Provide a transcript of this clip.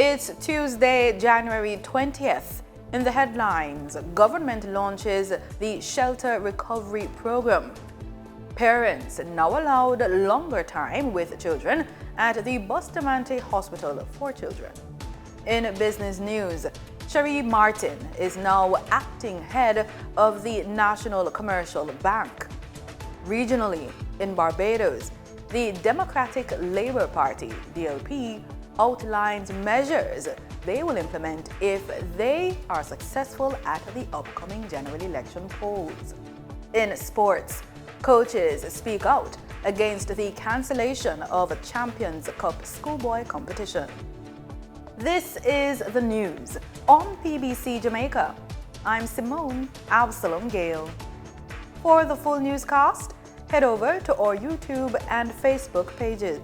It's Tuesday, January 20th. In the headlines, government launches the Shelter Recovery Program. Parents now allowed longer time with children at the Bustamante Hospital for Children. In business news, Cherie Martin is now acting head of the National Commercial Bank. Regionally, in Barbados, the Democratic Labour Party, DLP, outlines measures they will implement if they are successful at the upcoming general election polls. In sports, coaches speak out against the cancellation of a Champions Cup schoolboy competition. This is the news on PBC Jamaica. I'm Simone Absalom Gale. For the full newscast, head over to our YouTube and Facebook pages.